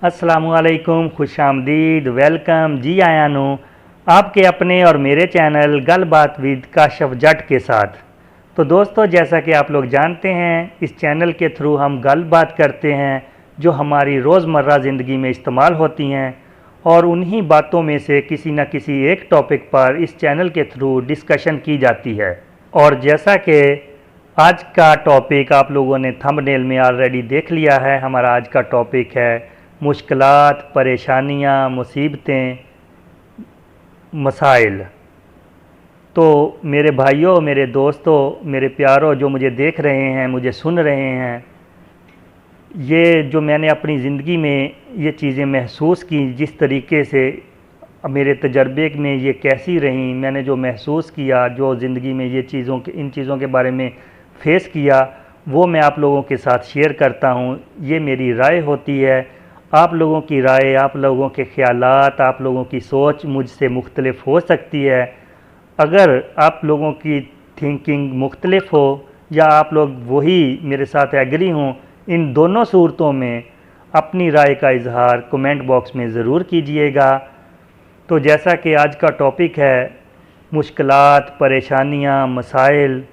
अस्सलामुअलैकुम, खुशामदीद, वेलकम जी आया नो आपके अपने और मेरे चैनल गलबात विद काशफ जट के साथ। तो दोस्तों, जैसा कि आप लोग जानते हैं, इस चैनल के थ्रू हम गलबात करते हैं जो हमारी रोज़मर्रा ज़िंदगी में इस्तेमाल होती हैं और उन्हीं बातों में से किसी न किसी एक टॉपिक पर इस चैनल के थ्रू डिस्कशन की जाती है। और जैसा कि आज का टॉपिक आप लोगों ने थंबनेल में ऑलरेडी देख लिया है, हमारा आज का टॉपिक है मुश्किलात, परेशानियाँ, मुसीबतें, मसाइल। तो मेरे भाइयों, मेरे दोस्तों, मेरे प्यारों जो मुझे देख रहे हैं, मुझे सुन रहे हैं, ये जो मैंने अपनी ज़िंदगी में ये चीज़ें महसूस की, जिस तरीके से मेरे तजर्बे में ये कैसी रहीं, मैंने जो महसूस किया, जो ज़िंदगी में ये इन चीज़ों के बारे में फेस किया, वो मैं आप लोगों के साथ शेयर करता हूँ। ये मेरी राय होती है। आप लोगों की राय, आप लोगों के ख़यालात, आप लोगों की सोच मुझसे मुख्तलिफ़ हो सकती है। अगर आप लोगों की थिंकिंग मुख्तलिफ़ हो या आप लोग वही मेरे साथ एग्री हों, इन दोनों सूरतों में अपनी राय का इजहार कमेंट बॉक्स में ज़रूर कीजिएगा। तो जैसा कि आज का टॉपिक है मुश्किलात, परेशानियाँ, मसाइल,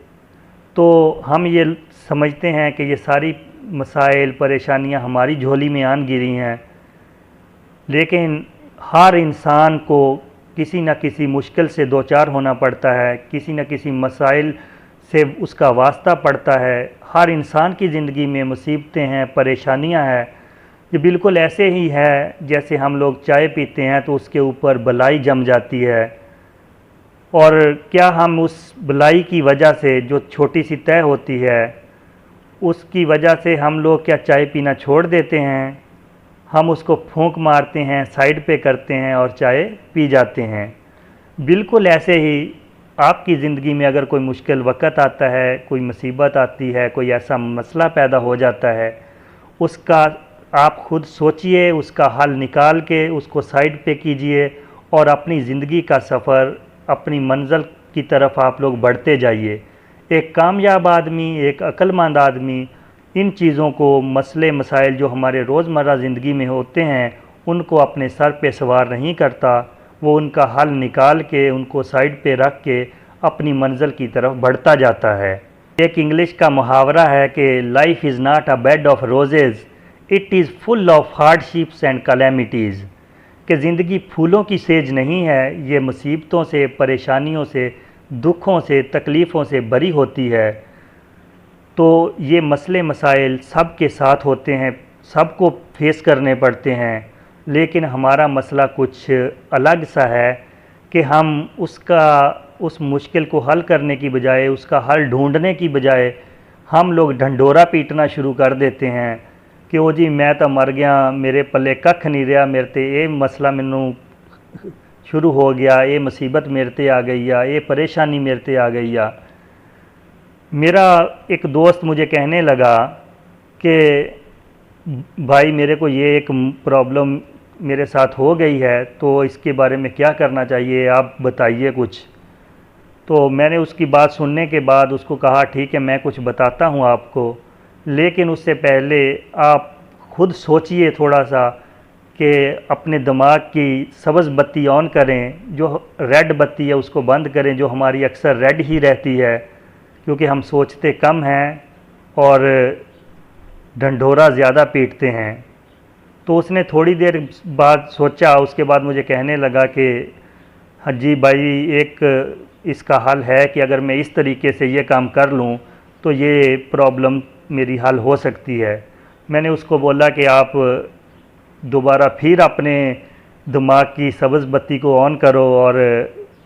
तो हम ये समझते हैं कि ये सारी मसाइल, परेशानियां हमारी झोली में आन गिरी हैं, लेकिन हर इंसान को किसी न किसी मुश्किल से दो चार होना पड़ता है, किसी न किसी मसाइल से उसका वास्ता पड़ता है। हर इंसान की ज़िंदगी में मुसीबतें हैं, परेशानियां हैं। ये बिल्कुल ऐसे ही है जैसे हम लोग चाय पीते हैं तो उसके ऊपर बलाई जम जाती है, और क्या हम उस बलाई की वजह से, जो छोटी सी तय होती है, उसकी वजह से हम लोग क्या चाय पीना छोड़ देते हैं? हम उसको फूंक मारते हैं, साइड पे करते हैं और चाय पी जाते हैं। बिल्कुल ऐसे ही आपकी ज़िंदगी में अगर कोई मुश्किल वक़्त आता है, कोई मुसीबत आती है, कोई ऐसा मसला पैदा हो जाता है, उसका आप खुद सोचिए, उसका हल निकाल के उसको साइड पे कीजिए और अपनी ज़िंदगी का सफ़र, अपनी मंज़िल की तरफ आप लोग बढ़ते जाइए। एक कामयाब आदमी, एक अक्लमंद आदमी इन चीज़ों को, मसले मसाइल जो हमारे रोज़मर्रा ज़िंदगी में होते हैं, उनको अपने सर पे सवार नहीं करता। वो उनका हल निकाल के, उनको साइड पे रख के अपनी मंजिल की तरफ बढ़ता जाता है। एक इंग्लिश का मुहावरा है कि life is not a bed of roses, it is full of hardships and calamities. कि ज़िंदगी फूलों की सेज नहीं है, ये मुसीबतों से, परेशानियों से, दुखों से, तकलीफ़ों से भरी होती है। तो ये मसले मसाइल सब के साथ होते हैं, सबको फेस करने पड़ते हैं, लेकिन हमारा मसला कुछ अलग सा है कि हम उस मुश्किल को हल करने की बजाय, उसका हल ढूंढने की बजाय, हम लोग ढंढोरा पीटना शुरू कर देते हैं कि ओ जी मैं तो मर गया, मेरे पल्ले कख नहीं रहा, मेरे ते ये मसला मैनू शुरू हो गया, ये मुसीबत मेरे ते आ गई या ये परेशानी मेरे ते आ गई। या मेरा एक दोस्त मुझे कहने लगा कि भाई मेरे को ये एक प्रॉब्लम मेरे साथ हो गई है, तो इसके बारे में क्या करना चाहिए, आप बताइए कुछ। तो मैंने उसकी बात सुनने के बाद उसको कहा ठीक है, मैं कुछ बताता हूँ आपको, लेकिन उससे पहले आप खुद सोचिए थोड़ा सा कि अपने दिमाग की सब्ज़ बत्ती ऑन करें, जो रेड बत्ती है उसको बंद करें, जो हमारी अक्सर रेड ही रहती है, क्योंकि हम सोचते कम हैं और ढंढोरा ज़्यादा पीटते हैं। तो उसने थोड़ी देर बाद सोचा, उसके बाद मुझे कहने लगा कि हाँ जी भाई, एक इसका हल है कि अगर मैं इस तरीके से ये काम कर लूँ तो ये प्रॉब्लम मेरी हल हो सकती है। मैंने उसको बोला कि आप दोबारा फिर अपने दिमाग की सब्ज़ बत्ती को ऑन करो और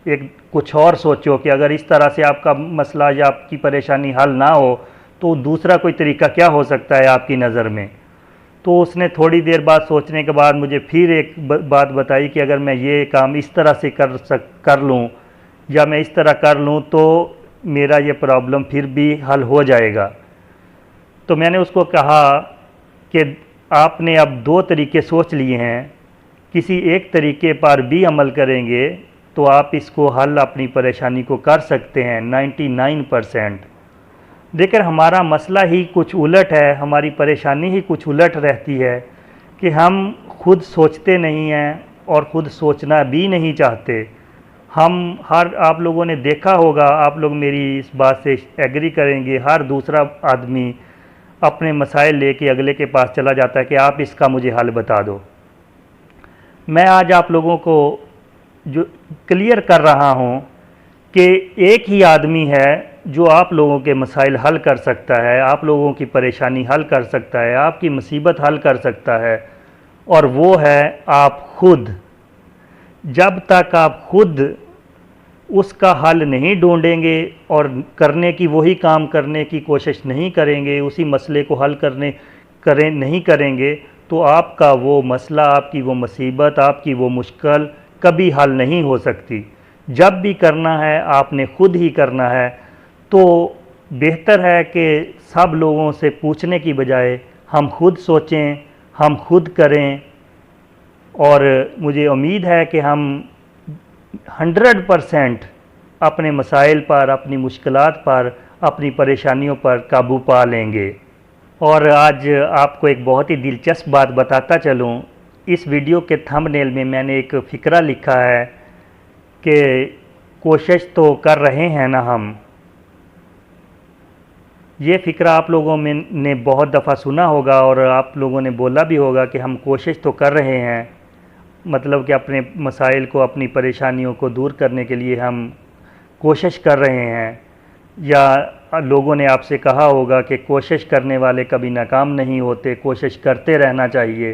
एक कुछ और सोचो कि अगर इस तरह से आपका मसला या आपकी परेशानी हल ना हो तो दूसरा कोई तरीका क्या हो सकता है आपकी नज़र में। तो उसने थोड़ी देर बाद सोचने के बाद मुझे फिर एक बात बताई कि अगर मैं ये काम इस तरह से कर लूँ या मैं इस तरह कर लूँ तो मेरा ये प्रॉब्लम फिर भी हल हो जाएगा। तो मैंने उसको कहा कि आपने अब दो तरीके सोच लिए हैं, किसी एक तरीके पर भी अमल करेंगे तो आप इसको हल, अपनी परेशानी को कर सकते हैं 99%। लेकिन हमारा मसला ही कुछ उलट है, हमारी परेशानी ही कुछ उलट रहती है कि हम खुद सोचते नहीं हैं और ख़ुद सोचना भी नहीं चाहते। आप लोगों ने देखा होगा, आप लोग मेरी इस बात से एग्री करेंगे, हर दूसरा आदमी अपने मसाइल लेके अगले के पास चला जाता है कि आप इसका मुझे हल बता दो। मैं आज आप लोगों को जो क्लियर कर रहा हूँ कि एक ही आदमी है जो आप लोगों के मसाइल हल कर सकता है, आप लोगों की परेशानी हल कर सकता है, आपकी मुसीबत हल कर सकता है, और वो है आप खुद। जब तक आप खुद उसका हल नहीं ढूंढेंगे और करने की वही काम करने की कोशिश नहीं करेंगे, उसी मसले को हल नहीं करेंगे, तो आपका वो मसला, आपकी वो मुसीबत, आपकी वो मुश्किल कभी हल नहीं हो सकती। जब भी करना है आपने खुद ही करना है। तो बेहतर है कि सब लोगों से पूछने की बजाय हम खुद सोचें, हम खुद करें, और मुझे उम्मीद है कि हम 100% अपने मसाइल पर, अपनी मुश्किलात पर, अपनी परेशानियों पर काबू पा लेंगे। और आज आपको एक बहुत ही दिलचस्प बात बताता चलूँ। इस वीडियो के थंबनेल में मैंने एक फ़िक्रा लिखा है कि कोशिश तो कर रहे हैं ना हम। ये फ़िक्रा आप लोगों में ने बहुत दफ़ा सुना होगा और आप लोगों ने बोला भी होगा कि हम कोशिश तो कर रहे हैं, मतलब कि अपने मसाइल को, अपनी परेशानियों को दूर करने के लिए हम कोशिश कर रहे हैं। या लोगों ने आपसे कहा होगा कि कोशिश करने वाले कभी नाकाम नहीं होते, कोशिश करते रहना चाहिए।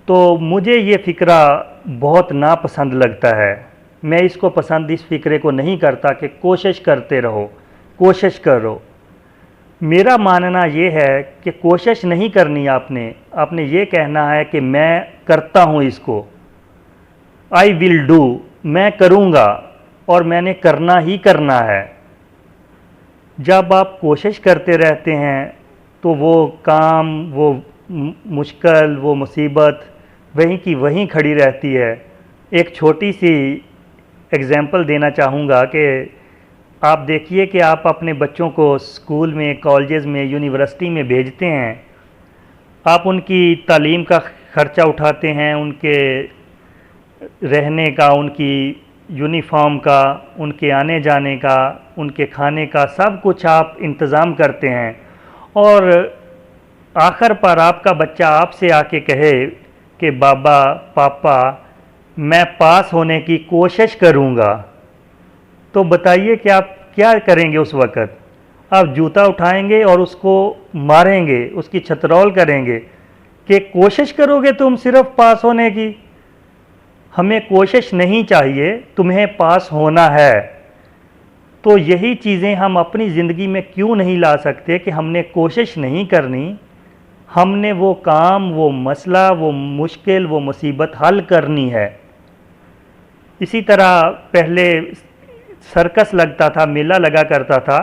तो मुझे ये फ़िक्रा बहुत नापसंद लगता है। मैं इसको पसंद इस फ़िक्रे को नहीं करता कि कोशिश करते रहो, कोशिश करो। मेरा मानना ये है कि कोशिश नहीं करनी आपने ये कहना है कि मैं करता हूँ इसको, आई विल डू, मैं करूँगा, और मैंने करना ही करना है। जब आप कोशिश करते रहते हैं तो वो काम, वो मुश्किल, वो मुसीबत वहीं की वहीं खड़ी रहती है। एक छोटी सी एग्ज़ाम्पल देना चाहूँगा कि आप देखिए कि आप अपने बच्चों को स्कूल में, कॉलेजेस में, यूनिवर्सिटी में भेजते हैं। आप उनकी तालीम का ख़र्चा उठाते हैं, उनके रहने का, उनकी यूनिफॉर्म का, उनके आने जाने का, उनके खाने का, सब कुछ आप इंतज़ाम करते हैं। और आखिर पर आपका बच्चा आपसे आके कहे कि बाबा, पापा, मैं पास होने की कोशिश करूँगा, तो बताइए कि आप क्या करेंगे उस वक़्त? आप जूता उठाएंगे और उसको मारेंगे, उसकी छतरौल करेंगे कि कोशिश करोगे तुम सिर्फ़ पास होने की? हमें कोशिश नहीं चाहिए, तुम्हें पास होना है। तो यही चीज़ें हम अपनी ज़िंदगी में क्यों नहीं ला सकते कि हमने कोशिश नहीं करनी, हमने वो काम, वो मसला, वो मुश्किल, वो मुसीबत हल करनी है। इसी तरह पहले सर्कस लगता था, मेला लगा करता था।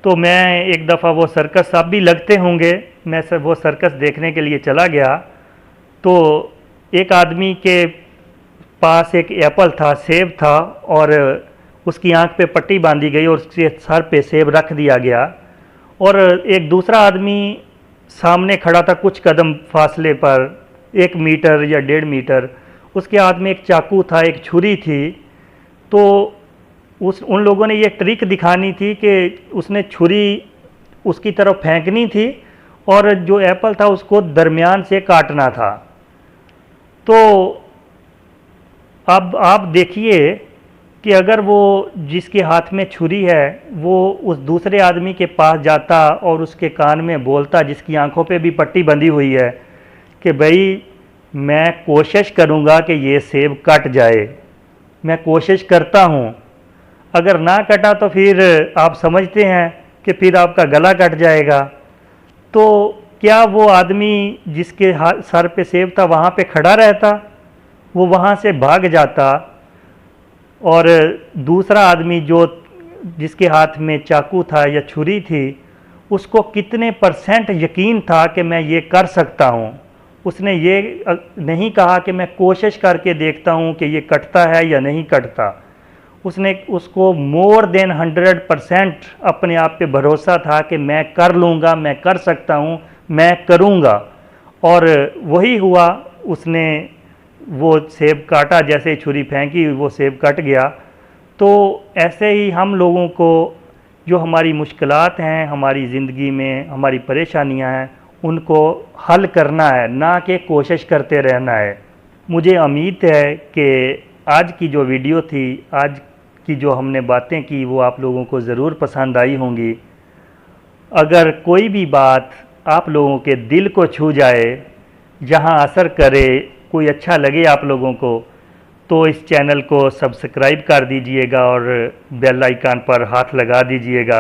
तो मैं एक दफ़ा, वो सर्कस अब भी लगते होंगे, मैं वो सर्कस देखने के लिए चला गया। तो एक आदमी के पास एक एप्पल था, सेब था, और उसकी आंख पे पट्टी बांधी गई और उसके सर पे सेब रख दिया गया। और एक दूसरा आदमी सामने खड़ा था कुछ कदम फासले पर, 1 मीटर या 1.5 मीटर। उसके हाथ में एक चाकू था, एक छुरी थी। तो उन लोगों ने ये ट्रिक दिखानी थी कि उसने छुरी उसकी तरफ फेंकनी थी और जो एप्पल था उसको दरमियान से काटना था। तो अब आप देखिए कि अगर वो जिसके हाथ में छुरी है वो उस दूसरे आदमी के पास जाता और उसके कान में बोलता, जिसकी आंखों पे भी पट्टी बंधी हुई है, कि भाई मैं कोशिश करूँगा कि ये सेब कट जाए, मैं कोशिश करता हूँ, अगर ना कटा तो फिर आप समझते हैं कि फिर आपका गला कट जाएगा। तो क्या वो आदमी जिसके सर पे सेब था वहाँ पे खड़ा रहता? वो वहाँ से भाग जाता। और दूसरा आदमी जिसके हाथ में चाकू था या छुरी थी, उसको कितने % यकीन था कि मैं ये कर सकता हूँ। उसने ये नहीं कहा कि मैं कोशिश करके देखता हूँ कि ये कटता है या नहीं कटता। उसको मोर देन 100% अपने आप पे भरोसा था कि मैं कर लूँगा, मैं कर सकता हूँ, मैं करूँगा। और वही हुआ, उसने वो सेब काटा, जैसे छुरी फेंकी वो सेब कट गया। तो ऐसे ही हम लोगों को जो हमारी मुश्किलात हैं हमारी ज़िंदगी में, हमारी परेशानियां हैं, उनको हल करना है, ना कि कोशिश करते रहना है। मुझे उम्मीद है कि आज की जो वीडियो थी, आज की जो हमने बातें की, वो आप लोगों को ज़रूर पसंद आई होंगी। अगर कोई भी बात आप लोगों के दिल को छू जाए, जहां असर करे, कोई अच्छा लगे आप लोगों को, तो इस चैनल को सब्सक्राइब कर दीजिएगा और बेल आइकन पर हाथ लगा दीजिएगा,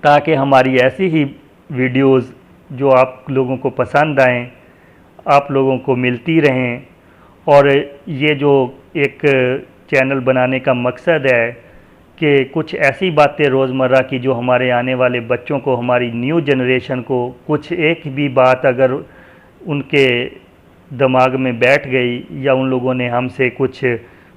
ताकि हमारी ऐसी ही वीडियोस जो आप लोगों को पसंद आएँ आप लोगों को मिलती रहें। और ये जो एक चैनल बनाने का मकसद है कि कुछ ऐसी बातें रोज़मर्रा की जो हमारे आने वाले बच्चों को, हमारी न्यू जनरेशन को, कुछ एक भी बात अगर उनके दिमाग में बैठ गई या उन लोगों ने हमसे कुछ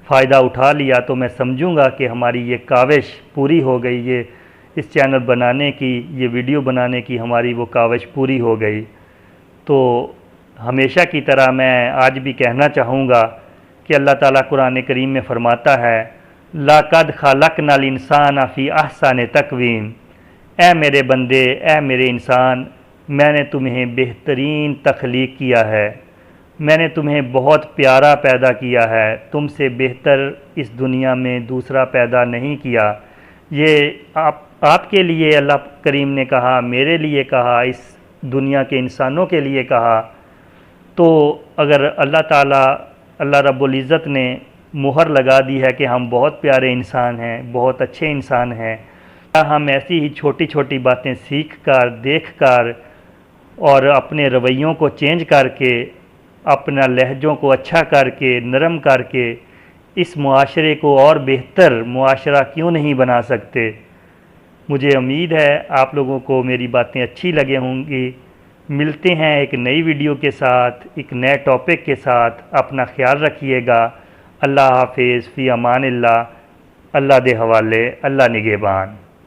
फ़ायदा उठा लिया, तो मैं समझूंगा कि हमारी ये काविश पूरी हो गई, ये इस चैनल बनाने की, ये वीडियो बनाने की हमारी वो काविश पूरी हो गई। तो हमेशा की तरह मैं आज भी कहना चाहूँगा कि अल्लाह ताला कुरान करीम में फ़रमाता है, लाक़द ख़लक़नल इंसान फ़ी अहसन तक़वीम, ए मेरे बंदे, ए मेरे इंसान, मैंने तुम्हें बेहतरीन तख्लीक किया है, मैंने तुम्हें बहुत प्यारा पैदा किया है, तुमसे बेहतर इस दुनिया में दूसरा पैदा नहीं किया। ये आपके लिए अल्लाह करीम ने कहा, मेरे लिए कहा, इस दुनिया के इंसानों के लिए कहा। तो अगर अल्लाह ताला, अल्लाह रब्बुल इज़्ज़त ने मुहर लगा दी है कि हम बहुत प्यारे इंसान हैं, बहुत अच्छे इंसान हैं, हम ऐसी ही छोटी छोटी बातें सीख कर, देख कर और अपने रवैयों को चेंज करके, अपना लहजों को अच्छा करके, नरम करके इस मुआशरे को और बेहतर मुआशरा क्यों नहीं बना सकते। मुझे उम्मीद है आप लोगों को मेरी बातें अच्छी लगे होंगी। मिलते हैं एक नई वीडियो के साथ, एक नए टॉपिक के साथ। अपना ख्याल रखिएगा। अल्लाह हाफिज़, फ़ी अमानिल्लाह। अल्लाह दे हवाले, अल्लाह निगहबान।